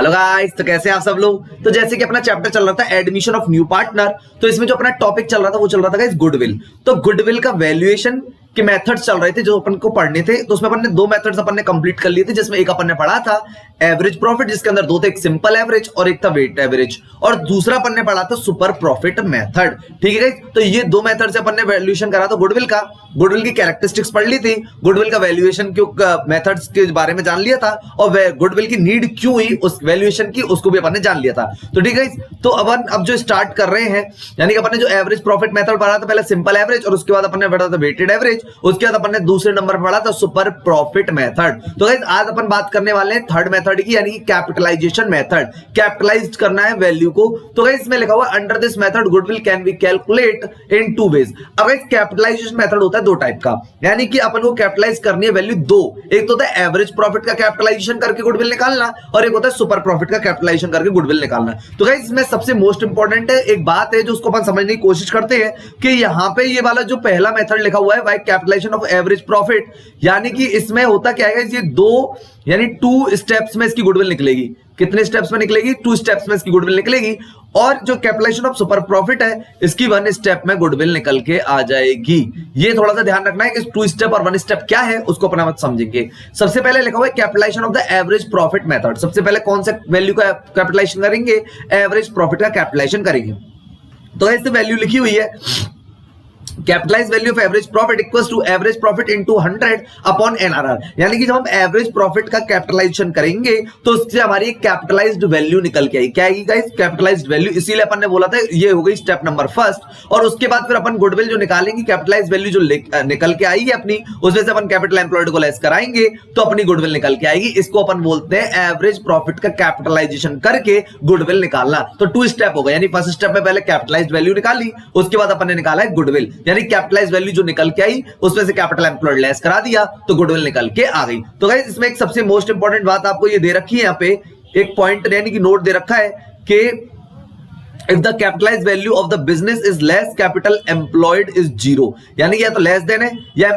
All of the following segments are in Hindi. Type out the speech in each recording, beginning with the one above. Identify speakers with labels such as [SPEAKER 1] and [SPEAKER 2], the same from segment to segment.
[SPEAKER 1] हेलो गाइस, तो कैसे हैं आप सब लोग। तो जैसे कि अपना चैप्टर चल रहा था एडमिशन ऑफ न्यू पार्टनर, तो इसमें जो अपना टॉपिक चल रहा था वो चल रहा था गाइस गुडविल। तो गुडविल का वैल्यूएशन के मेथड्स चल रहे थे जो अपन को पढ़ने थे। तो उसमें अपन ने दो मेथड्स अपन ने कंप्लीट कर लिए थे, जिसमें एक अपन ने पढ़ा था एवरेज प्रॉफिट, जिसके अंदर दो थे, एक सिंपल एवरेज और एक था वेट एवरेज, और दूसरा अपन ने पढ़ा था सुपर प्रॉफिट मेथड। ठीक है गाइस, तो ये दो मेथड से अपन ने वैल्यूएशन करा था गुडविल का। गुडविल की कैरेक्टरिस्टिक्स पढ़ ली थी, गुडविल का वैल्यूएशन के मेथड्स के बारे में जान लिया था, और गुडविल की नीड क्यों हुई उस वैल्यूएशन की उसको भी अपन ने जान लिया था। तो ठीक है, तो अपन अब जो स्टार्ट कर रहे हैं, यानी कि अपन ने जो एवरेज प्रॉफिट मेथड पढ़ा था, पहले सिंपल एवरेज और उसके बाद अपन ने पढ़ा था वेटेड एवरेज, उसके बाद अपन ने दूसरे नंबर पर पढ़ा था सुपर प्रॉफिट मेथड। तो गाइस आज अपन बात करने वाले हैं थर्ड मेथड की, यानी कि कैपिटलाइजेशन मेथड। कैपिटलाइज करना है वैल्यू को। तो गाइस इसमें लिखा हुआ under this method goodwill can be calculate in two ways. अब गाइस कैपिटलाइजेशन मेथड होता है दो टाइप का, यानी कि अपन को कैपिटलाइज करनी है वैल्यू दो। एक तो होता है एवरेज प्रॉफिट का कैपिटलाइजेशन करके गुडविल निकालना, और एक होता है सुपर प्रॉफिट का कैपिटलाइजेशन करके गुडविल निकालना। तो गाइस इसमें सबसे मोस्ट इंपॉर्टेंट है एक बात है जो उसको अपन समझने की कोशिश करते हैं कि यहां पे ये वाला जो पहला मेथड लिखा हुआ है by capitalization of average profit, यानी कि इसमें होता क्या है, ये दो यानी टू स्टेप्स में इसकी गुडविल निकलेगी। कितने स्टेप्स में निकलेगी? टू स्टेप्स में इसकी गुडविल निकलेगी। और जो कैपिटलाइजेशन ऑफ सुपर प्रॉफिट है इसकी वन स्टेप में गुडविल निकल के आ जाएगी। ये थोड़ा सा ध्यान रखना है कि टू स्टेप और वन स्टेप क्या है उसको अपना मत समझेंगे। सबसे पहले लिखा हुआ है capitalization of the average profit method. सबसे पहले कौन सा वैल्यू का कैपिटलाइजेशन करेंगे? एवरेज प्रॉफिट का कैपिटलाइजेशन करेंगे। तो ऐसे वैल्यू लिखी हुई है capitalize value of average profit equals to average profit into 100 upon NRR. यानी कि जब हम एवरेज प्रॉफिट का कैपिटलाइजेशन करेंगे तो उससे हमारी कैपिटलाइज्ड वैल्यू निकल के आएगी। क्या आएगी गाइस? Capitalised value. इसीलिए अपन ने बोला था ये हो गई स्टेप नंबर फर्स्ट। और उसके बाद फिर अपन गुडविल जो निकालेंगे, कैपिटलाइज्ड वैल्यू जो निकल के आएगी अपनी, उसमें से अपन कैपिटल एम्प्लॉयड को लेस कराएंगे तो अपनी गुडविल निकल के आएगी। इसको अपन बोलते हैं एवरेज प्रॉफिट का कैपिटलाइजेशन करके गुडविल निकालना। तो टू स्टेप हो गया, यानी फर्स्ट स्टेप में पहले कैपिटलाइज्ड वैल्यू निकाली, उसके बाद अपन ने निकाला है गुडविल, यानी कैपिटलाइज्ड वैल्यू जो निकल के आई उसमें से कैपिटल एम्प्लॉयड लेस करा दिया तो गुडविल निकल के आ गई। तो गाइस इसमें एक सबसे मोस्ट इंपॉर्टेंट बात आपको ये दे रखी है, यहाँ पे एक पॉइंट यानी कि नोट दे रखा है कि if the capitalized value of the business is less capital employed is zero, यानी या तो लेस देन है या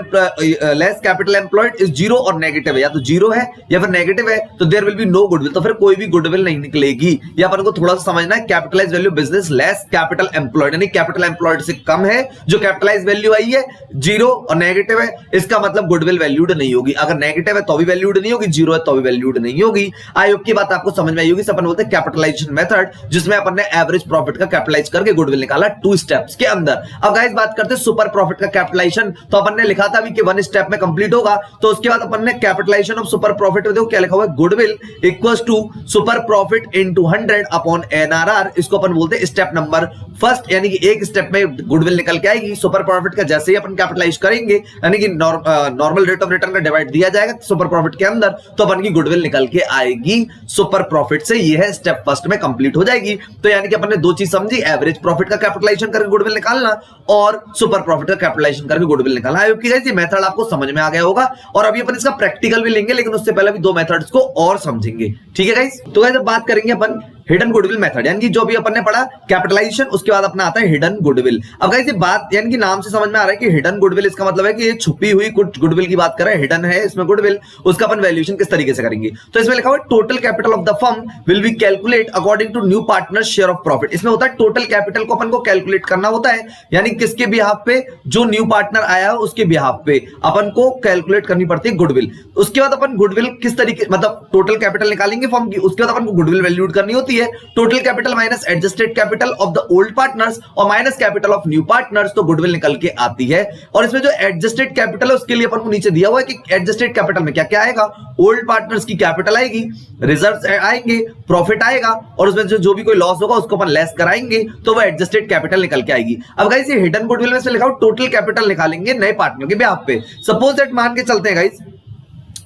[SPEAKER 1] less capital employed is zero और नेगेटिव है, या तो जीरो है या फिर नेगेटिव है, तो there will be no goodwill. तो फिर कोई भी गुडविल नहीं निकलेगी। ये अपन को थोड़ा सा समझना है। Capitalised value business less capital employed, यानी कैपिटल एम्प्लॉयड से कम है, जो कैपिटलाइज्ड वैल्यू आई है जीरो और नेगेटिव है, इसका मतलब गुडविल वैल्यूड नहीं होगी। अगर नेगेटिव है तो भी वैल्यूड नहीं होगी, जीरो है तो भी वैल्यूड नहीं होगी। आई होप की बात आपको समझ में आई होगी। अपन बोलते हैं कैपिटलाइजेशन मेथड, जिसमें अपन ने एवरेज प्रॉफिट का कैपिटलाइज करके गुडविल निकाला टू स्टेप्स के अंदर। अब गाइस बात करते हैं सुपर प्रॉफिट का कैपिटलाइजेशन। तो अपन ने लिखा था अभी कि वन स्टेप में कंप्लीट होगा, तो उसके बाद अपन ने कैपिटलाइजेशन ऑफ सुपर प्रॉफिट, देखो क्या लिखा हुआ है, goodwill equals to super profit into 100 upon NRR. इसको अपन बोलते हैं स्टेप नंबर फर्स्ट, यानी कि एक स्टेप में गुडविल निकल के आएगी। सुपर प्रॉफिट का जैसे ही अपन कैपिटलाइज करेंगे, यानी कि नॉर्मल रेट ऑफ रिटर्न का डिवाइड दिया जाएगा सुपर प्रॉफिट के अंदर, तो अपन की गुडविल निकल के आएगी सुपर प्रॉफिट से। ये है स्टेप फर्स्ट में कंप्लीट हो जाएगी। तो यानी कि अपन ने दो चीज समझी, एवरेज प्रॉफिट का कैपिटलाइजेशन करके गुडविल निकालना और सुपर प्रॉफिट का कैपिटलाइजेशन करके गुडविल निकालना। आई होप कि गाइस ये मेथड आपको समझ में आ गया होगा। और अभी अपन इसका प्रैक्टिकल भी लेंगे, लेकिन उससे पहले भी दो मेथड्स को और समझेंगे। ठीक है गाइस, तो गाइस अब बात करेंगे अपन हिडन गुडविल मेथड, यानी कि जो भी अपन ने पढ़ा कैपिटलाइजेशन, उसके बाद अपना आता है हिडन गुडविल। अब गाइस ये बात यानी कि नाम से समझ में आ रहा है कि हिडन गुडविल, इसका मतलब है कि ये छुपी हुई कुछ गुडविल की बात कर रहे हैं, हिडन है इसमें गुडविल, उसका अपन वैल्यूएशन किस तरीके से करेंगे। तो इसमें लिखा हुआ है total capital of the firm will be calculate according to new partner share of profit. इसमें होता है टोटल कैपिटल को अपन को कैलकुलेट करना होता है, यानी किसके बिहाफ पे, जो न्यू पार्टनर आया है उसके बिहाफ पे अपन को कैलकुलेट करनी पड़ती है गुडविल। उसके बाद अपन गुडविल किस तरीके, मतलब टोटल कैपिटल निकालेंगे फर्म की, उसके बाद अपन को गुडविल वैल्यूड करनी होती है। Total capital minus adjusted capital of the old partners और minus capital of new partners, तो गुडविल निकल के आती है। और इसमें जो एडजस्टेड कैपिटल है उसके लिए अपन को नीचे दिया हुआ है कि एडजस्टेड कैपिटल में क्या क्या आएगा, ओल्ड पार्टनर्स की कैपिटल आएगी, रिजर्व्स आएंगे, प्रॉफिट आएगा, और उसमें जो भी कोई लॉस होगा उसको अपन लेस कराएंगे, तो वो एडजस्टेड कैपिटल निकल के आएगी। अब गाइस ये हिडन गुडविल में से लिखा हो टोटल कैपिटल निकालेंगे नए पार्टनर के बिहाफ पे। सपोज दैट मान के चलते हैं गाइस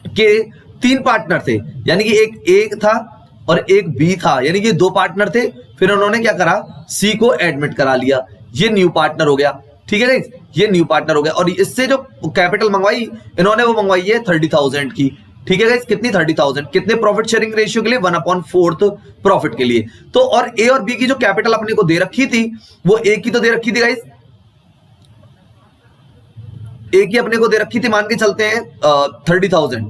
[SPEAKER 1] कि तीन पार्टनर थे, यानी कि एक ए था और एक बी था, यानी कि दो पार्टनर थे। फिर उन्होंने क्या करा, सी को एडमिट करा लिया, ये न्यू पार्टनर हो गया। ठीक है गाइस, ये न्यू पार्टनर हो गया। और इससे जो कैपिटल मंगवाई इन्होंने, वो मंगवाई है 30,000 की। ठीक है गाइस, कितनी 30,000, कितने प्रॉफिट शेयरिंग रेशियो के लिए, 1/4 प्रॉफिट के लिए। तो और ए और बी की जो कैपिटल अपने को दे रखी थी, वो ए की तो दे रखी थी गाइस, ए की अपने को दे रखी थी, मान के चलते हैं 30,000।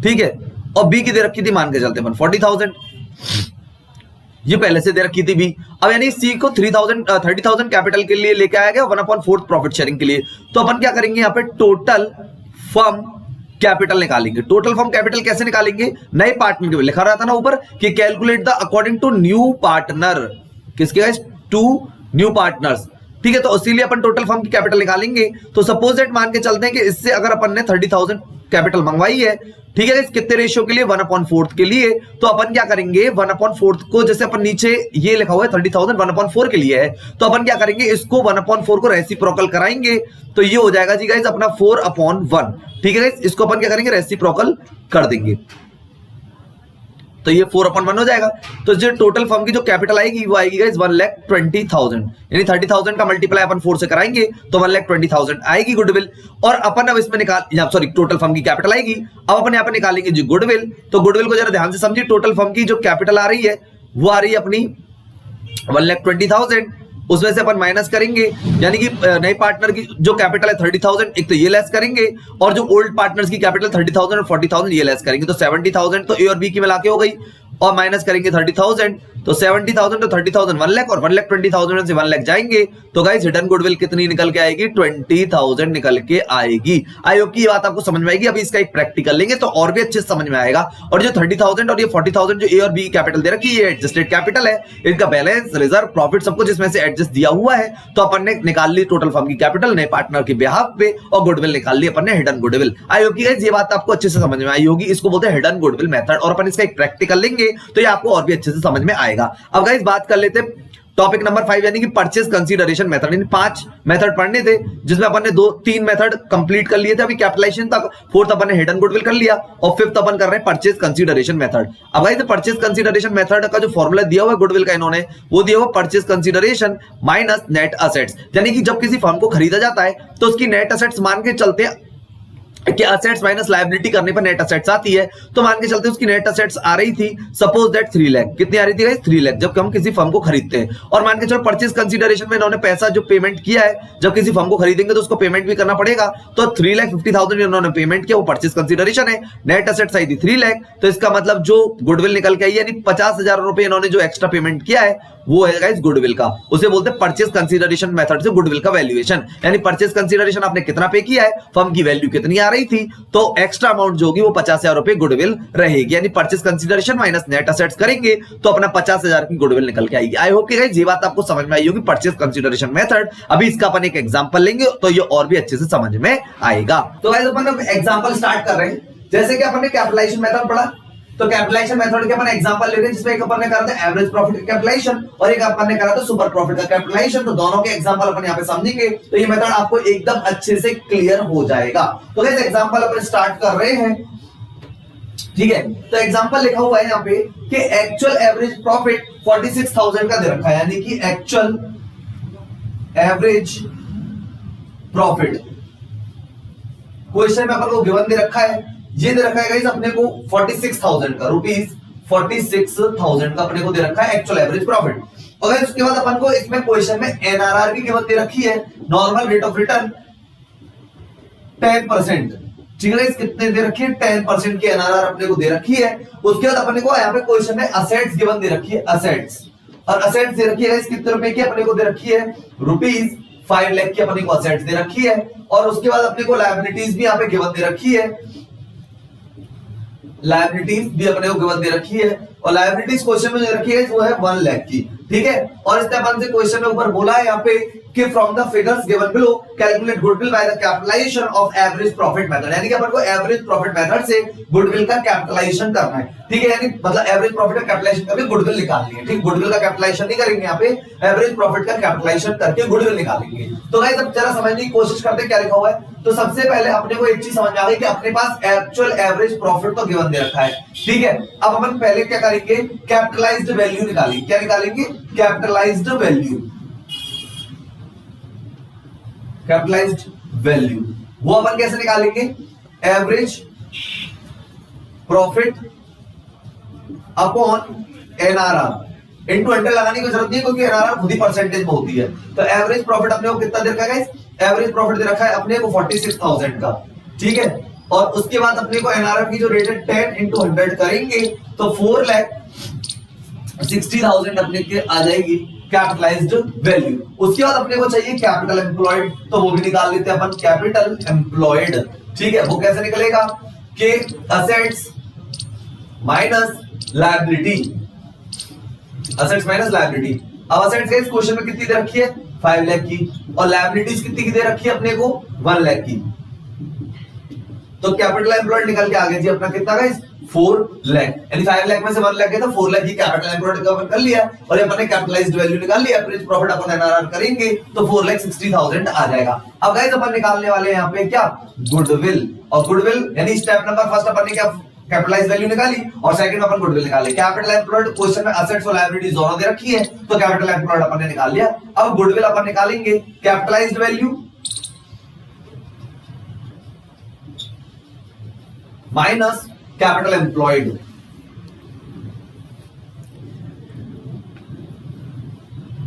[SPEAKER 1] ठीक है, और बी की दे रखी थी मान के चलते हैं 40,000। ये पहले से दे रखी थी भी। अब यानी सी को 30,000 कैपिटल के लिए लेके आया गया 1/4 प्रॉफिट शेयरिंग के लिए। तो अपन क्या करेंगे यहाँ पे टोटल फर्म कैपिटल निकालेंगे। टोटल फर्म कैपिटल कैसे निकालेंगे? नए पार्टनर के लिखा रहा था ना ऊपर कि calculate the according to new partner, किसके गाइस? To new partners. ठीक है, तो इसीलिए अपन टोटल फर्म की कैपिटल निकालेंगे। तो सपोज दैट मान के चलते हैं कि इससे अगर अपन ने 30,000 कैपिटल मंगवाई है, ठीक है, कितने रेशियो के लिए? 1/4 के लिए। तो अपन क्या करेंगे 1/4 को, जैसे अपन नीचे ये लिखा हुआ है 30,000 1/4 के लिए है, तो अपन क्या करेंगे इसको 1/4 को रेसिप्रोकल कराएंगे। तो ये हो जाएगा जी गाइस अपना 4/1। ठीक है गाइस, इसको अपन क्या करेंगे रेसिप्रोकल कर देंगे, तो ये 4/1 हो जाएगा। तो जो टोटल फर्म की जो कैपिटल आएगी वो आएगी गाइस 1,20,000, यानी 30,000 का मल्टीप्लाई अपन 4 से कराएंगे तो 1,20,000 आएगी गुडविल। और अपन अब इसमें सॉरी टोटल फर्म की कैपिटल आएगी। अब अपन यहाँ पे निकालेंगे जी गुडविल। तो गुडविल को जरा ध्यान से समझिए, टोटल फर्म की जो कैपिटल आ रही है वो आ रही है अपनी 1,20,000, उसमें से अपन माइनस करेंगे, यानी कि नए पार्टनर की जो कैपिटल है 30,000, एक तो ये लेस करेंगे, और जो ओल्ड पार्टनर्स की कैपिटल 30,000 और 40,000 ये लेस करेंगे, तो 70,000 तो ए और बी की मिला के हो गई, और माइनस करेंगे 30,000, तो 70,000 तो 30,000 1 लाख, और 1,20,000 से 1 लाख जाएंगे। तो गाइस हिडन गुडविल कितनी निकल के आएगी? 20,000 निकल के आएगी। आई होप की ये बात आपको समझ में आएगी। अभी इसका एक प्रैक्टिकल लेंगे तो और भी अच्छे से समझ में आएगा। और जो 30,000 और ये 40,000 जो ए और बी कैपिटल दे रखी है, एडजस्टेड कैपिटल है, इनका बैलेंस, रिजर्व, प्रॉफिट सब कुछ इसमें से एडजस्ट दिया हुआ है। तो अपन ने निकाल ली टोटल फर्म की कैपिटल नए पार्टनर के बिहाफ पे, और गुडविल निकाल ली अपन ने हिडन गुडविल। आई होप की गाइस ये बात आपको अच्छे से समझ में आई होगी। इसको बोलते हैं हिडन गुडविल मेथड, और अपन इसका एक प्रैक्टिकल लेंगे तो ये आपको और भी अच्छे से समझ में आएगा। अब गाइस बात कर लेते हैं टॉपिक नंबर 5, यानी कि परचेज कंसीडरेशन मेथड। इन 5 मेथड पढ़ने थे, जिसमें अपन ने 2-3 मेथड कंप्लीट कर लिए थे अभी कैपिटलाइजेशन तक, 4th अपन ने हिडन गुडविल कर लिया, और 5th अपन कर रहे हैं परचेज कंसीडरेशन मेथड। अब गाइस परचेज कंसीडरेशन मेथड का जो फॉर्मूला दिया हुआ है गुडविल का, इन्होंने वो दिया हुआ purchase consideration minus net assets, यानी कि जब किसी फर्म को खरीदा जाता है तो उसकी नेट असेट्स मान के चलते हैं कि असेट्स माइनस लायबिलिटी करने पर नेट असेट्स आती है। तो मान के चलते उसकी नेट असेट्स आ रही थी सपोज दैट 3 लाख, कितनी आ रही थी गाइस? 3 लाख, जब हम किसी फर्म को खरीदते हैं। और मान के चलो परचेज कंसीडरेशन में इन्होंने पैसा जो पेमेंट किया है, जब किसी फर्म को खरीदेंगे तो उसको पेमेंट भी करना पड़ेगा, तो 3,50,000 इन्होंने पेमेंट किया, वो परचेज कंसीडरेशन है। नेट असेट्स आई थी 3 लाख, तो इसका मतलब जो गुडविल निकल के आई, यानी 50,000 रुपए इन्होंने जो एक्स्ट्रा पेमेंट किया है वो है गाइस गुडविल का। उसे बोलते हैं परचेज कंसीडरेशन मेथड से गुडविल का वैल्यूएशन, यानी परचेज कंसीडरेशन आपने कितना पे किया है, फर्म की वैल्यू कितनी आ रही थी, तो एक्स्ट्रा अमाउंट जो होगी वो 50,000 रुपए गुडविल रहेगी, यानी purchase consideration minus net assets करेंगे तो अपना 50,000 की गुडविल निकल के आएगी। आई होप कि गाइस ये बात आपको समझ में आई होगी परचेज कंसीडरेशन मेथड। अभी इसका अपन एक एग्जांपल लेंगे तो ये और भी अच्छे से समझ में आएगा। तो गाइस अपन अब एग्जांपल स्टार्ट कर रहे हैं। जैसे कि अपन ने कैपिटलाइजेशन मेथड पढ़ा, तो कैपिटलाइजेशन मेथड के अपन एग्जांपल ले रहे हैं, जिसमें एक अपन ने करा था एवरेज प्रॉफिट का कैपिटलाइजेशन और एक अपन ने करा था सुपर प्रॉफिट का कैपिटलाइजेशन। तो दोनों के एग्जांपल अपन यहां पे समझेंगे तो ये मेथड आपको एकदम अच्छे से क्लियर हो जाएगा। तो गाइस एग्जांपल अपन स्टार्ट कर रहे हैं, ठीक है। तो एग्जांपल लिखा हुआ है यहां पे कि एक्चुअल एवरेज प्रॉफिट 46,000 का दे रखा है, यानी कि एक्चुअल एवरेज प्रॉफिट क्वेश्चन में अपन को गिवन दे रखा है, ये दे रखा है गाइस अपने को 46,000 का, रुपीस 46,000 का अपने को दे रखा है एक्चुअल एवरेज प्रॉफिट। और उसके बाद अपन को इसमें क्वेश्चन में एनआरआर की कीमत दे रखी है, नॉर्मल रेट ऑफ रिटर्न 10%, ठीक है। कितने दे रखी है? 10% की एनआरआर अपने को दे रखी है। उसके बाद अपने को यहाँ पे क्वेश्चन में असेट्स गिवन दे रखी है, असेट्स, और असेट्स दे रखी है कितने रुपए की अपने को दे रखी है, रुपीस 5 लाख की अपने को असेट्स दे रखी है। और उसके बाद अपने को लायबिलिटीज भी यहाँ पे गिवन दे रखी है, लायबिलिटीज भी अपने को गिवन दे रखी है, और लायबिलिटीज क्वेश्चन में दे रखी है वो है 1 लाख की, ठीक है। और इसने अपन से क्वेश्चन में ऊपर बोला है यहाँ पे कि from the figures given below calculate goodwill by the capitalization of average profit method, यानी कि अपन को एवरेज प्रॉफिट मेथड से गुडविल का कैपिटलाइजेशन करना है, ठीक है। यानी मतलब एवरेज प्रॉफिट का कैपिटलाइजेशन करके गुडविल निकालनी है, ठीक। गुडविल का कैपिटलाइजेशन नहीं करेंगे यहाँ पे, एवरेज प्रॉफिट का कैपिटलाइजेशन करके गुडविल निकालेंगे। तो गाइस अब जरा समझने की कोशिश करते हैं क्या लिखा हुआ है। तो सबसे पहले अपने को एक चीज समझ में आ गई कि अपने पास एक्चुअल एवरेज प्रॉफिट तो गिवन दे रखा है, ठीक है। अब अपन पहले क्या करेंगे, कैपिटलाइज्ड वैल्यू निकालेंगे। क्या निकालेंगे? कैपिटलाइज्ड वैल्यू, कैपिटलाइज्ड वैल्यू वो अपन कैसे निकालेंगे? Average profit upon NRR into 100 लगाने की जरूरत नहीं है, क्योंकि एनआरआर खुद ही परसेंटेज में होती है। तो एवरेज प्रॉफिट अपने को कितना दे रखा है गाइस? एवरेज प्रॉफिट दे रखा है अपने को 46,000 का, ठीक है। और उसके बाद अपने को एनआरआर की जो रेट है 10 × 100 करेंगे तो 4 लाख 60,000 अपने के आ जाएगी कैपिटलाइज्ड वैल्यू। उसके बाद अपने को चाहिए कैपिटल एम्प्लॉयड, तो वो भी निकाल लेते हैं अपन, कैपिटल एम्प्लॉयड। ठीक है, वो कैसे निकलेगा कि assets minus liability, assets minus liability. अब असेट्स इस क्वेश्चन में कितनी दे रखी है 5 लाख की, और लायबिलिटीज कितनी की दे रखी है अपने को 1 लाख की। तो कैपिटल एम्प्लॉयड निकल के आ गया जी अपना कितना गाइस 4 लाख, यानी 5 लाख में से 1 लाख है तो 4 लाख की कैपिटल एम्प्लॉयड कवर कर लिया, और ये अपने कैपिटलाइज्ड वैल्यू निकाल लिया, एवरेज प्रॉफिट अपन एनआरआर करेंगे तो 4,60,000 आ जाएगा। अब गाइस अपन निकालने वाले हैं यहाँ पे क्या गुडविल, और गुडविल यानी स्टेप नंबर फर्स्ट अपन ने क्या कैपिटलाइज्ड वैल्यू निकाली, और सेकंड अपन गुडविल निकाले। कैपिटल एम्प्लॉयड क्वेश्चन में असेट्स और लायबिलिटीज दोनों दे रखी है, तो कैपिटल एम्प्लॉयड अपन ने निकाल लिया। अब गुडविल अपन निकालेंगे capitalised value minus capital employed.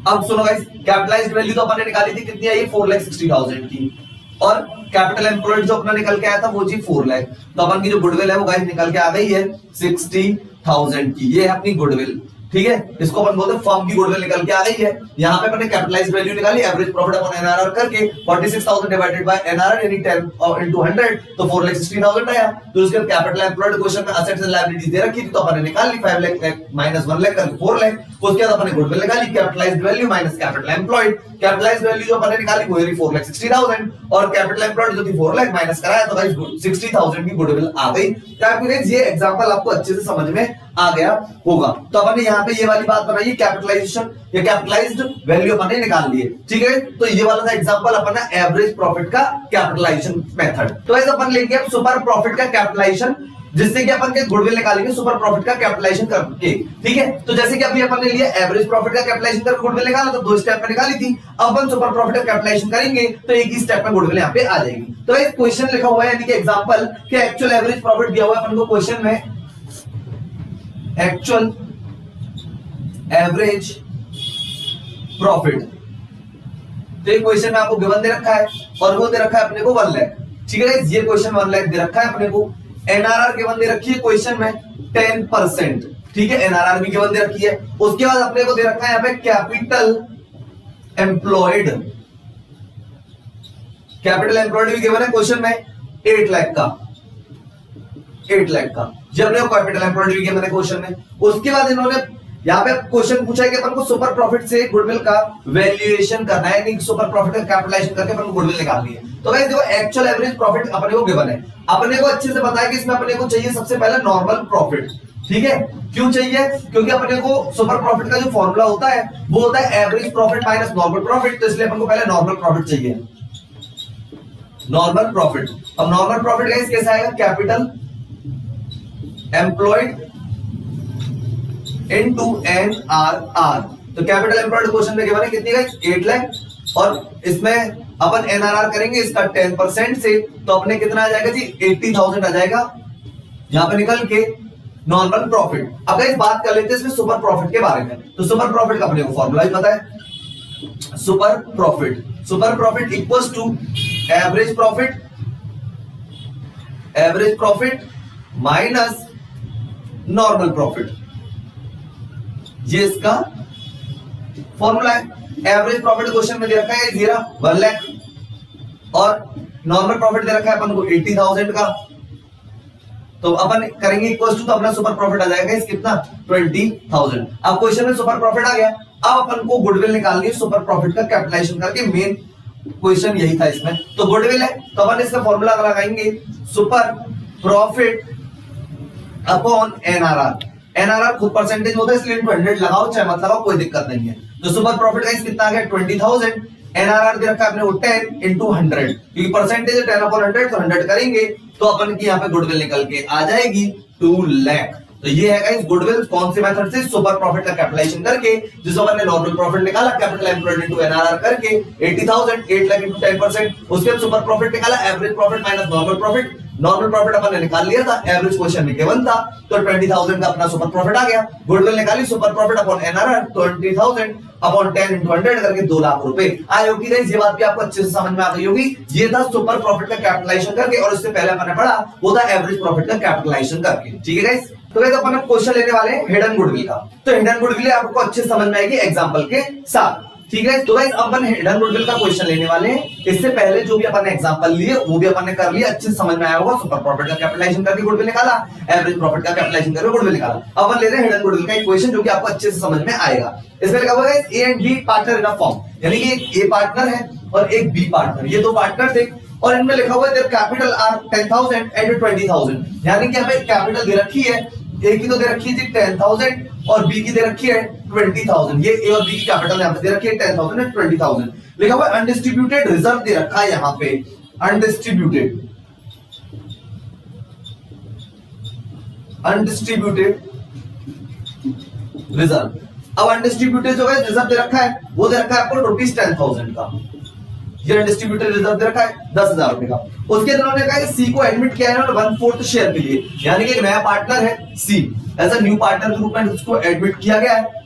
[SPEAKER 1] अब सुनो गाइस, कैपिटलाइज्ड वैल्यू तो अपन ने निकाली थी, कितनी आई 4,60,000 की, और कैपिटल एम्प्लॉयड जो अपना निकल के आया था वो जी 4 लाख। तो अपन की जो गुडविल है वो गाइस निकल के आ गई है 60,000 की, ये है अपनी गुडविल। ठीक है, इसको अपन बोलते हैं फर्म की गुडविल निकल के आ गई है। यहाँ पे अपन ने कैपिटलाइज्ड वैल्यू निकाली, एवरेज प्रॉफिट अपन एनआरआर करके 46,000 डिवाइडेड बाय एनआरआर यानी 10 into 100 तो 4,60,000 आया। तो उसके बाद कैपिटल एम्प्लॉयड क्वेश्चन में असेट्स एंड लायबिलिटीज दे रखी थी, तो अपन ने निकाल ली 5 लाख माइनस 1 लाख करके 4 लाख। उसके बाद अपन ने गुडविल निकाली, capitalised value minus capital employed. Capitalised value जो अपन ने निकाली वो है 4,60,000, और कैपिटल एम्प्लॉयड जो थी 4 लाख माइनस कराया तो गाइस 60,000 की गुडविल आ गई। क्या ये एग्जांपल आपको अच्छे से समझ में आ गया होगा। तो अपन ने यहाँ पे ये वाली बात बनाई, कैपिटलाइजेशन या कैपिटलाइज्ड वैल्यू अपन ने निकाल लिए। ठीक है, तो ये वाला था एग्जांपल अपन ने एवरेज प्रॉफिट का कैपिटलाइजेशन मेथड। तो ऐसे अपन लेंगे अब सुपर प्रॉफिट का कैपिटलाइजेशन, जिससे कि अपन के गुडविल निकालेंगे सुपर प्रॉफिट का कैपिटलाइजेशन करके। ठीक है, तो जैसे कि अभी अपन ने लिया एवरेज प्रॉफिट का कैपिटलाइजेशन करके गुडविल निकाला, तो 2 स्टेप में निकाली थी। अब अपन सुपर प्रॉफिट का कैपिटलाइजेशन करेंगे तो एक ही स्टेप में गुडविल यहाँ पे आ जाएगी। तो एक क्वेश्चन लिखा हुआ है यानी कि एग्जांपल कि एक्चुअल एवरेज प्रॉफिट दिया हुआ है अपन को क्वेश्चन में, एक्चुअल एवरेज प्रॉफिट। तो ये क्वेश्चन में आपको गिवन दे रखा है, और वो दे रखा है अपने को 1 लाख। ठीक है, ये क्वेश्चन 1 लाख दे रखा है अपने को। एनआरआर गिवन दे रखी है क्वेश्चन में 10%। ठीक है, एनआरआर भी गिवन दे रखी है। उसके बाद अपने को दे रखा है यहाँ पे कैपिटल एम्प्लॉयड, कैपिटल एम्प्लॉयड भी गिवन है क्वेश्चन में 8 लाख का, 8 लाख का जब कैपिटल एम्प्लॉयड भी गिवन है क्वेश्चन में। उसके बाद इन्होंने यहाँ पे क्वेश्चन पूछा है कि अपन को सुपर प्रॉफिट से गुडविल का वैल्यूएशन करना है, यानी सुपर प्रॉफिट का कैपिटलाइजेशन करके अपन को गुडविल निकालनी है। तो गाइस देखो एक्चुअल एवरेज प्रॉफिट अपने को गिवन है, अपने को अच्छे से पता है कि इसमें अपने को चाहिए सबसे पहले नॉर्मल प्रॉफिट। ठीक है, क्यों चाहिए? क्योंकि अपने को सुपर प्रॉफिट का जो फॉर्मूला होता है वो होता है average profit minus normal profit, तो इसलिए अपन को पहले नॉर्मल प्रॉफिट चाहिए, नॉर्मल प्रॉफिट। अब नॉर्मल प्रॉफिट गाइस कैसे आएगा? Capital employed into NRR. तो कैपिटल एम्प्लॉयड क्वेश्चन में गिवन है कितनी गाइस 8 लाख, और इसमें अपन एनआरआर करेंगे इसका 10% से, तो अपने कितना आ जाएगा जी 80,000 आ जाएगा यहां पे निकल के नॉर्मल प्रॉफिट। अब गाइस बात कर लेते हैं इसमें सुपर प्रॉफिट के बारे में। तो सुपर प्रॉफिट का अपने को फॉर्मूला भी पता है, super profit, super profit equals to average profit, average profit minus normal profit, ये इसका फॉर्मूला है। एवरेज प्रॉफिट क्वेश्चन में दे रखा है 1 लाख, और नॉर्मल प्रॉफिट दे रखा है अपन को 80,000 का। तो अपन करेंगे इक्वल टू, तो अपना सुपर प्रॉफिट आ जाएगा इस कितना 20,000। अब क्वेश्चन में सुपर प्रॉफिट आ गया, अब अपन को गुडविल निकालनी है सुपर प्रॉफिट का कैपिटलाइजेशन करके, मेन क्वेश्चन यही था इसमें। तो गुडविल है तो अपन इसका फॉर्मूला लगाएंगे super profit upon NRR. NRR खुद परसेंटेज होता है इसलिए 100 लगाओ चाहे मत लगाओ कोई दिक्कत नहीं है। तो सुपर प्रॉफिट गाइस कितना आ गया 20,000, एनआरआर दे रखा है अपने को 10 into 100, क्योंकि परसेंटेज है 10/100 तो 100 करेंगे तो अपन की यहाँ पे गुडविल निकल के आ जाएगी 2 लाख। तो ये है गाइस गुडविल कौन से मेथड से? सुपर प्रॉफिट का कैपिटलाइजेशन करके, जिसमें हमने नॉर्मल प्रॉफिट निकाला कैपिटल एम्प्लॉयड इनटू एनआरआर करके 80,000, 8 लाख इनटू 10%। उसके बाद सुपर प्रॉफिट निकाला average profit minus normal profit, normal profit अपन ने निकाल लिया था, एवरेज क्वेश्चन में गिवन था, तो 20,000 का अपना सुपर प्रॉफिट आ गया। गुडविल निकाली, super profit upon NRR 20,000 upon 10 into 100 करके 2 लाख रुपए आए होगी। गाइस ये बात भी आपको अच्छे से समझ में आ गई होगी। ये था सुपर प्रॉफिट का कैपिटलाइजेशन करके, और इससे पहले अपन ने पढ़ा वो था एवरेज प्रॉफिट का कैपिटलाइजेशन करके। ठीक है गाइस, तो गाइस अपन क्वेश्चन लेने वाले हैं हिडन गुडविल का। तो हिडन गुडविल आपको अच्छे से समझ में आएगी एग्जांपल के साथ। ठीक है, तो गाइस अपन हिडन गुडविल का क्वेश्चन लेने वाले हैं। इससे पहले जो भी अपन ने एग्जांपल लिए वो भी अपन ने कर लिया, अच्छे से समझ में आया होगा। सुपर प्रॉफिट का कैपिटलाइजेशन करके गुडविल निकाला, एवरेज प्रॉफिट का कैपिटलाइजेशन करके गुडविल निकाला। अपन ले रहे हैं हिडन गुडविल का इक्वेशन जो कि आपको अच्छे से समझ में आएगा। इसमें लिखा हुआ है A and B partner in a firm, यानी कि एक ए पार्टनर है और एक बी पार्टनर, ये दो पार्टनर थे और इनमें लिखा हुआ है देयर कैपिटल आर 10,000 एंड 20,000, यानी कि हमें कैपिटल दे रखी है, ए की तो दे रखी है 10,000 और बी की दे रखी है 20,000। ये ए और बी की कैपिटल यहां पे दे रखी है 10,000 एंड 20,000। लिखा हुआ है अनडिस्ट्रीब्यूटेड रिजर्व दे रखा है यहां पे, अनडिस्ट्रीब्यूटेड रिजर्व। अब अनडिस्ट्रीब्यूटेड जो है रिजर्व दे रखा है, वो दे रखा है आपको ₹10,000 का, ये अनडिस्ट्रीब्यूटेड रिजर्व दे रखा है 10,000 रुपए का। उसके बाद उन्होंने कहा कि सी को एडमिट किया है 1/4 शेयर के लिए, यानी कि एक नया पार्टनर है सी, एज अ न्यू पार्टनर के रूप में उसको एडमिट किया गया है।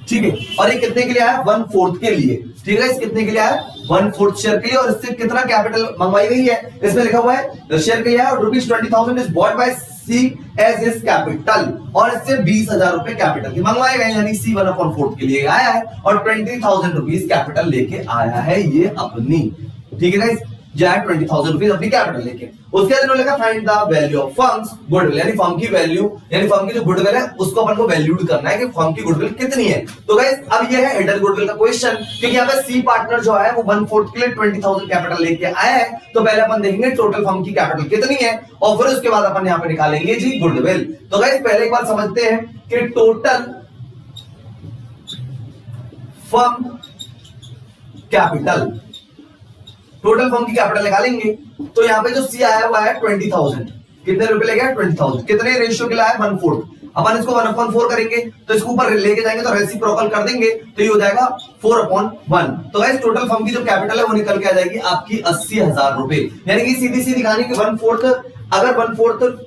[SPEAKER 1] ठीक है, और ये कितने के लिए आया? 1/4 के लिए। ठीक है, इस कितने के लिए आया? 1/4 शेयर के लिए, और इससे कितना कैपिटल मंगवाई गई है? इसमें लिखा हुआ है शेयर के लिए और ₹20,000 is bought by C as his capital, और इससे 20,000 रुपए कैपिटल के मंगवाए गए, यानी सी 1/4 के लिए आया है और 20,000 रुपीज कैपिटल लेके आया है ये अपनी। ठीक है गाइस, जाए 20,000 रुपीज अपनी कैपिटल लेके। उसके बाद इन्होंने लिखा find the value of firms goodwill, यानी फर्म की वैल्यू, यानी फर्म की जो गुडविल है उसको अपन को वैल्यूड करना है कि फर्म की गुडविल कितनी है। तो गाइस अब ये है हिडन गुडविल का क्वेश्चन, क्योंकि यहाँ पे सी पार्टनर जो है वो 1/4 के लिए 20,000 कैपिटल लेके आया है। तो पहले अपन देखेंगे टोटल फर्म की कैपिटल कितनी है और फिर उसके बाद अपन यहाँ पे निकालेंगे जी गुडविल। तो गाइस पहले एक बार समझते हैं कि total firm capital, total firm की कैपिटल निकालेंगे। तो यहाँ पे जो सी आया हुआ है 20,000, कितने रुपए ले गया? 20,000। कितने रेशियो के लिए आया? 1/4। अपन इसको 1/4 करेंगे तो इसको ऊपर लेके जाएंगे तो रेसिप्रोकल कर देंगे तो ये हो जाएगा 4/1। तो गाइस टोटल फर्म की जो कैपिटल है वो निकल के आ जाएगी आपकी 80,000 रुपए, यानी कि सीधी सी दिखानी कि 1/4, अगर 1/4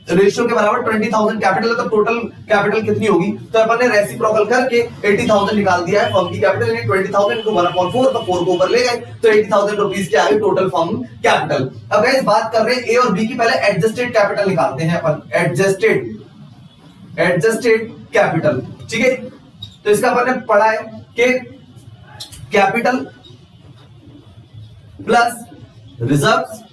[SPEAKER 1] रेशियो के बराबर 20,000 कैपिटल है तो टोटल कैपिटल कितनी होगी? तो अपन ने रेसिप्रोकल करके 80,000 निकाल दिया है फर्म की कैपिटल, यानी 20,000 को 1/4 तो 4 को ऊपर ले गए तो 80,000 रुपीस की आ गई टोटल फर्म कैपिटल। अब गाइस बात कर रहे हैं ए और बी की, पहले एडजस्टेड कैपिटल निकालते हैं अपन, एडजस्टेड कैपिटल। ठीक है, तो इसका अपन ने पढ़ा है कि capital plus reserves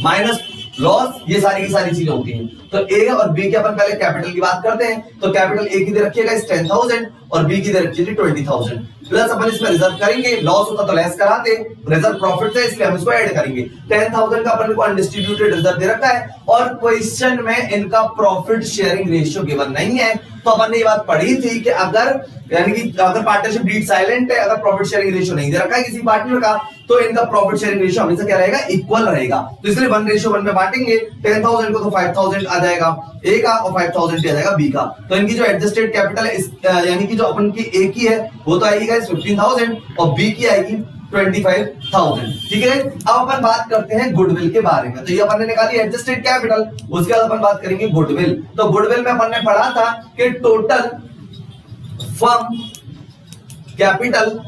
[SPEAKER 1] minus loss, ये सारी की सारी चीजें होती हैं। तो ए और बी के अपन पहले कैपिटल की बात करते हैं। तो कैपिटल ए की दे रखिएगा इस 10,000 और बी की दे रखिए 20,000, प्लस अपन इसमें रिजर्व करेंगे, लॉस होता तो लेस कराते, रिजर्व प्रॉफिट है इसलिए हम इसको ऐड करेंगे। 10,000 का अपन को अनडिस्ट्रीब्यूटेड रिजर्व दे रखा है और क्वेश्चन में इनका प्रॉफिट शेयरिंग रेशियो गिवन नहीं है। तो अपन ने ये बात पढ़ी थी कि अगर, यानी कि अगर पार्टनरशिप डीड साइलेंट है, अगर प्रॉफिट शेयरिंग रेशियो नहीं दे रखा है किसी पार्टनर का, तो इनका प्रॉफिट शेयरिंग रेशियो हमेशा क्या रहेगा? इक्वल रहेगा। तो इसलिए 1:1 में बांटेंगे। 10,000 को तो 5,000 आ जाएगा ए का और 5,000 आ जाएगा बी का। तो इनकी जो एडजस्टेड कैपिटल है यानी कि जो अपन की ए की है वो तो आएगी 15,000 और बी की आएगी 25,000। ठीक है, अब अपन बात करते हैं गुडविल के बारे में। तो ये अपन ने निकाली एडजस्टेड कैपिटल, उसके बाद अपन बात करेंगे गुडविल। तो गुडविल में अपन ने पढ़ा था कि total firm capital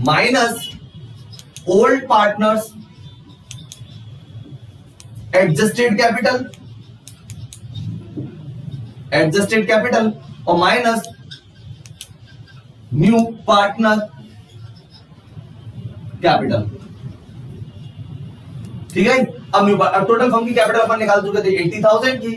[SPEAKER 1] minus old partners adjusted capital और माइनस न्यू पार्टनर कैपिटल। ठीक है, अब टोटल फर्म की कैपिटल अपन निकाल चुके थे 80,000 की,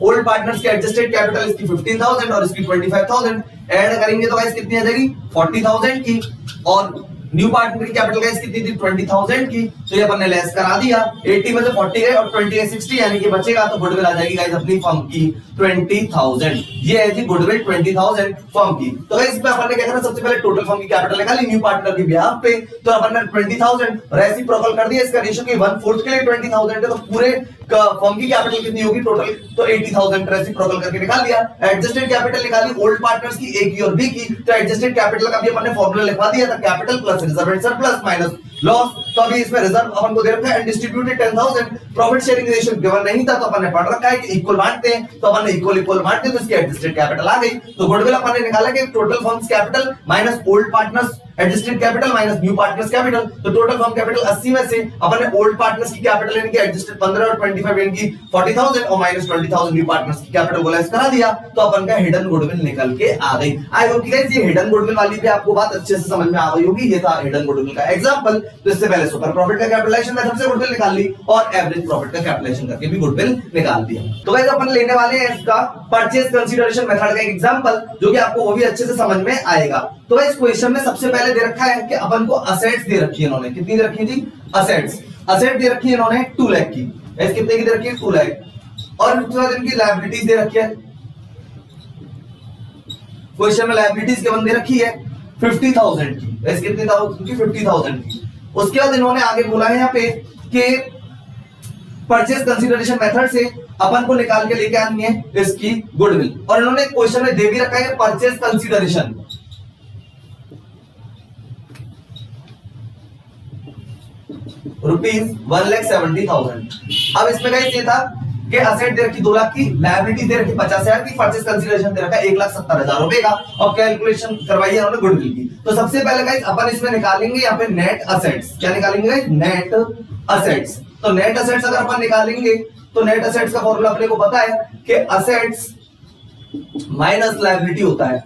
[SPEAKER 1] ओल्ड पार्टनर्स की एडजस्टेड कैपिटल इसकी 15,000 और इसकी 25,000 ऐड करेंगे तो गाइस कितनी आ जाएगी? 40,000 की, और न्यू पार्टनर की कैपिटल गाइस कितनी थी? 20,000 की। तो ये अपन ने लेस करा दिया, 80 में से 40 गए और 20 60 यानी कि बचेगा, तो गुडविल आ जाएगी गाइस अपनी फर्म की 20,000। ये है जी गुडविल 20,000 फर्म की। तो गाइस इसमें अपन ने क्या करना, सबसे पहले टोटल फर्म की कैपिटल निकाली न्यू पार्टनर की बिहाफ पे, तो अपन ने 20,000 रेसिप्रोकल कर दिया, इसका रेशियो की 1/4 के लिए 20,000 है, तो पूरे फर्म की कैपिटल कितनी होगी टोटल? तो 80,000 रेसिप्रोकल करके निकाल लिया। एडजस्टेड कैपिटल निकाली ओल्ड पार्टनर्स की, ए की और बी की। तो एडजस्टेड कैपिटल का भी अपन ने फॉर्मूला लिखवा दिया था, capital plus reserve and surplus minus loss, तो अभी इसमें रिजर्व अपन को दे रखा है distributed 10,000, profit sharing ratio given नहीं था तो अपन ने पढ़ रखा है कि इक्वल बांटते हैं, तो अपन ने इक्वल बांटते हैं तो इसकी एडजस्टेड कैपिटल आ गई। तो गुडविल अपन ने निकाला कि total firms capital minus old partners adjusted capital minus new partners capital, तो टोटल फर्म कैपिटल 80 में से अपन ने ओल्ड पार्टनर्स की कैपिटल यानी कि एडजस्टेड 15 और 25 यानी कि 40,000 और माइनस 20,000 न्यू पार्टनर्स की कैपिटल को लेस करा दिया, तो अपन का हिडन गुडविल निकल के आ गई। आई होप कि गाइस ये हिडन गुडविल वाली भी आपको बात अच्छे से समझ में आ गई होगी। ये था हिडन गुडविल का एग्जांपल। तो इससे पहले सुपर प्रॉफिट का कैपिटलाइजेशन मेथड से गुडविल निकाल ली और एवरेज प्रॉफिट का कैपिटलाइजेशन करके भी गुडविल निकाल दिया। तो गाइस अपन लेने वाले हैं इसका परचेज कंसीडरेशन मेथड का एग्जांपल, जो कि आपको वो भी अच्छे से समझ में आएगा। तो इस क्वेश्चन में सबसे पहले दे रखा है कि अपन को असेट्स दे रखी है इन्होंने, कितनी दे रखी है जी? असेट दे रखी है इन्होंने 2 लाख की, ऐसे कितने की दे रखी है? 2 लाख। और उसके बाद इनकी लायबिलिटीज दे रखी है, क्वेश्चन में लायबिलिटीज के दे रखी है 50,000 की, ऐसे कितनी की? 50,000 की। उसके बाद इन्होंने आगे बोला है यहाँ पे कि परचेज कंसीडरेशन मेथड से अपन को निकाल के लेके आनी है इसकी गुडविल, और इन्होंने क्वेश्चन में दे भी रखा है परचेज कंसीडरेशन रुपीज 1,70,000। अब इसमें गाइस ये था कि असेट दे रखी 2 लाख की, लायबिलिटी दे रखी 50,000 की, परचेज कंसीडरेशन दे रखा है 1,70,000 रुपए का, और कैलकुलेशन करवाई है उन्होंने गुडविल की। तो सबसे पहले गाइस अपन इसमें निकालेंगे यहाँ पे नेट असेट्स। क्या निकालेंगे गाइस? Net assets. तो नेट असेट्स अगर अपन निकालेंगे तो नेट असेट्स का फॉर्मूला अपने को पता है कि असेट्स माइनस लायबिलिटी होता है,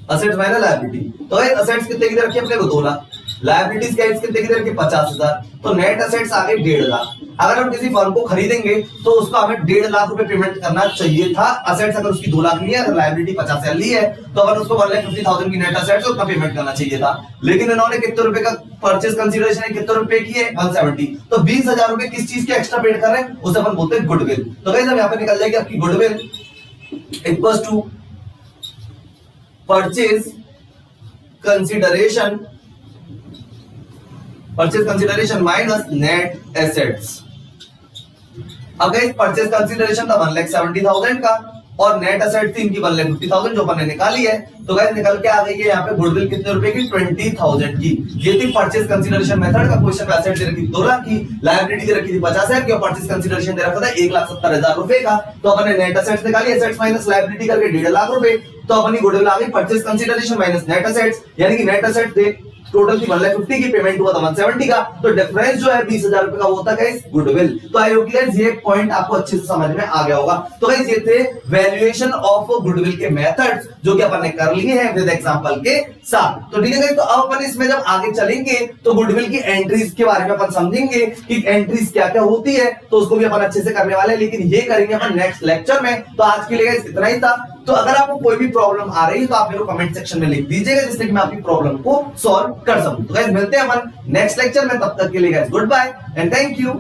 [SPEAKER 1] असेट्स माइनस लायबिलिटी। तो असेट्स कितने की दे रखी है अपने को? 2 लाख। लायबिलिटीज क्या कितने की दे रखी? 50,000। तो नेट असेट्स आ गए 1.5 लाख। अगर हम किसी फर्म को खरीदेंगे तो उसको हमें 1.5 लाख रुपए पेमेंट करना चाहिए था। असेट्स अगर उसकी 2 लाख ली है, अगर लायबिलिटी 50,000 ली है, तो अपन उसको 1,50,000 की नेट असेट्स उतना पेमेंट करना चाहिए था। लेकिन इन्होंने कितने रुपए का परचेज कंसीडरेशन है, कितने रुपए की है? 170। तो 20,000 रुपए किस चीज के एक्स्ट्रा पेड कर रहे हैं? उसे अपन बोलते हैं गुडविल। तो गाइस हम यहाँ पे निकल जाएगी आपकी goodwill equals to purchase consideration minus net assets. अब गाइस परचेज कंसीडरेशन था 1,70,000 का और नेट एसेट थी इनकी 1,50,000 जो अपन ने निकाली है। तो गाइस निकल के आ गई है यहाँ पे गुडविल कितने रुपए की? 20,000 की। ये थी परचेज कंसीडरेशन मेथड का क्वेश्चन में एसेट दे रखी 2 लाख की, लायबिलिटी दे रखी थी 50,000 की और परचेज कंसीडरेशन दे रखा था 1,70,000 रुपए का। तो अपन ने नेट एसेट्स निकाली, एसेट्स माइनस लायबिलिटी करके 1.5 लाख रुपए। तो अपनी गुडविल आ गई purchase consideration minus net assets, यानी कि नेट एसेट्स थे टोटल की 1,50,000 की, पेमेंट हुआ था 170 का, तो डिफरेंस जो है 20,000 रुपए का वो होता है गुडविल। तो आई होप गाइस ये पॉइंट आपको अच्छे से समझ में आ गया होगा। तो गाइस ये थे वैल्यूएशन ऑफ गुडविल के मेथड्स जो कि अपन ने कर लिए हैं विद एग्जांपल के साथ। तो ठीक है गाइस, तो अब अपन इसमें जब आगे चलेंगे तो गुडविल की एंट्रीज के बारे में अपन समझेंगे कि एंट्रीज क्या क्या होती है, तो उसको भी अपन अच्छे से करने वाले हैं, लेकिन ये करेंगे अपन नेक्स्ट लेक्चर में। तो आज के लिए गाइस इतना ही था। तो अगर आपको कोई भी प्रॉब्लम आ रही है तो आप मेरे को कमेंट सेक्शन में लिख दीजिएगा, जिससे कि मैं आपकी प्रॉब्लम को सॉल्व कर सकूं। तो गाइस मिलते हैं अपन नेक्स्ट लेक्चर में, तब तक के लिए guys goodbye and thank you.